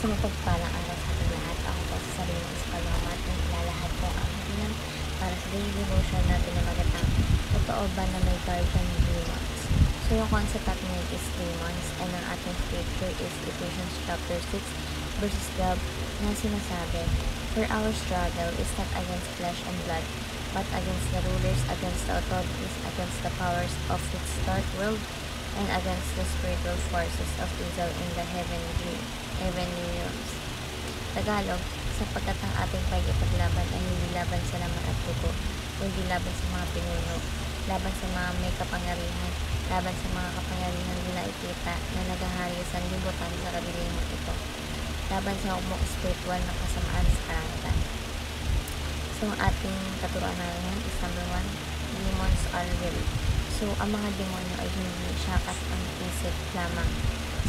Isang mapagpalang araw sa ating lahat. Ako po sa sarili ng Escaloma at naglalahad po ang hatinan para sa daily devotion natin na magatang totoo ba na may guardian demons? So yung concept natin is demons, and ang ating scripture is Ephesians chapter 6 verses 12 na sinasabi, "For our struggle is not against flesh and blood, but against the rulers, against the authorities, against the powers of this dark world, and against the spiritual forces of evil in the heavenly realms." Tagalog, sapagkat ang ating pagkipaglaban ay hindi laban sa laman at dugo, kundi laban sa mga pinuno, laban sa mga may kapangyarihan, laban sa mga kapangyarihan nila ikita na naghahari sa libutan sa kabilingang ito, laban sa umong spiritual na kasamaan sa kalangitan. So, ang ating katuruan ngayon is number 1, demons are real. So, ang mga demonyo ay hindi syakas ang isip lamang.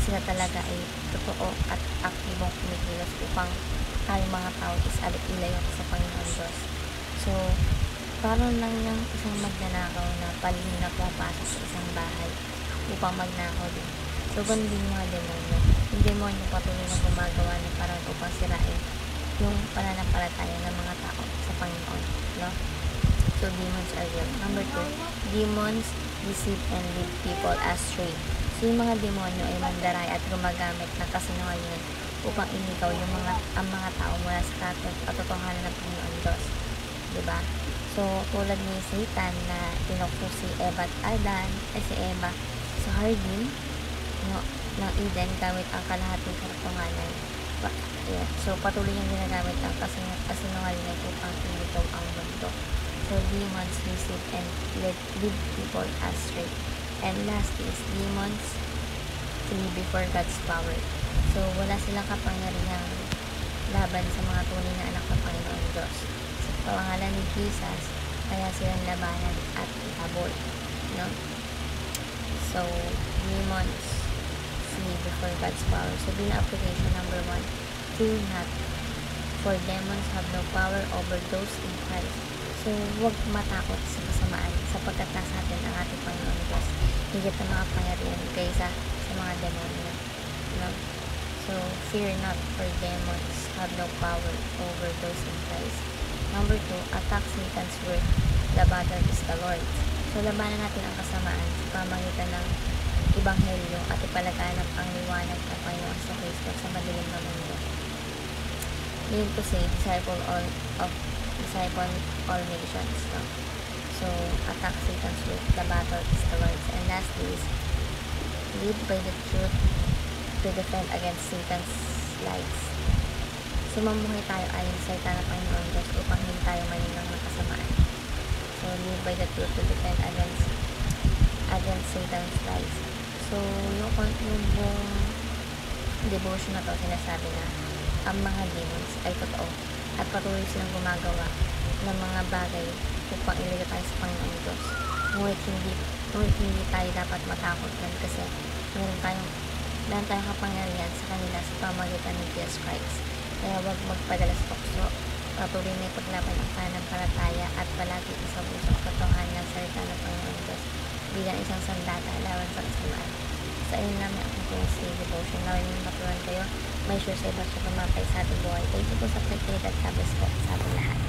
Sila talaga ay totoo at aktibong kumikilos upang tayong mga tao is ilayo sa Panginoon Diyos. So, parang lang yung isang magnanakaw na palihim na pumapasok sa isang bahay upang magnakaw din. So, ganun din mga demonyo. Yung demonyo patuloy na gumagawa ng parang upang sirain yung pananampalataya ng mga tao sa Panginoon. No? So, demons are real. Number 2, demons deceive and lead people astray. So, yung mga demonyo ay mandaray at gumagamit ng kasinungalingan upang inikaw ang mga tao mula sa katotohanan ng Panginoon Diyos. Diba? So, tulad ni Satan na tinukso si Eva at Adan, si Eva sa hardin ng Eden gamit ang kalahating katotohanan. Yeah. So, patuloy niyang ginagamit ang kasinungalingan upang inikaw ang mundo. So, demons deceive and lead people astray. And last is demons flee before God's power. So, wala silang kapangyarihang laban sa mga tunay na anak ng Panginoon Diyos. Sa pangalan ni Jesus, kaya silang labanan at ihabol. No? So, demons flee before God's power. So, bilang application number 1, fear not, for demons have no power over those in Christ. So, huwag matakot sa kasamaan sapagkat nasa atin ang ating Panginoon Diyos. Higit na mga pangyarihan kaysa sa mga demonyo. No? So, fear not, for demons have no power over those in Christ. Number 2, attack Satan's word. The battle is the Lord. So, labanan natin ang kasamaan sa pamamagitan ng Ebanghelyo at ipalaganap ang liwanag ng Panginoon sa Kristo sa madilim na mundo. Meaning to say, disciple all nations. No? So, attack Satan's word. The battle is the Lord's. And lastly is live by the truth to defend against Satan's lies. So, mamuhay tayo ayon sa salita ng Panginoon Diyos upang hindi tayo malinang ng kasamaan. So, live by the truth to defend against Satan's lies. So, yung buong devotion na to, sinasabi na ang mga demons ay totoo at patuloy silang gumagawa ng mga bagay upang ilayo tayo sa Panginoon Diyos. Ngunit hindi tayo dapat matakot yan kasi meron tayong kapangyarihan sa kanila sa pamamagitan ng Jesus Christ. Kaya huwag magpadala sa tukso, patuloy na ipaglaban ang pananampalataya at palagi isabuso ang katotohanan ng salita ng Panginoon Diyos bilang isang sandata laban sa kasamaan. Sa inyo namin ang aking devotion. Naway may maturuan kayo, may sure sa iba't sa pumapay sa ating buhay. Thank you po sa pagkikinig at God bless po sa ating lahat.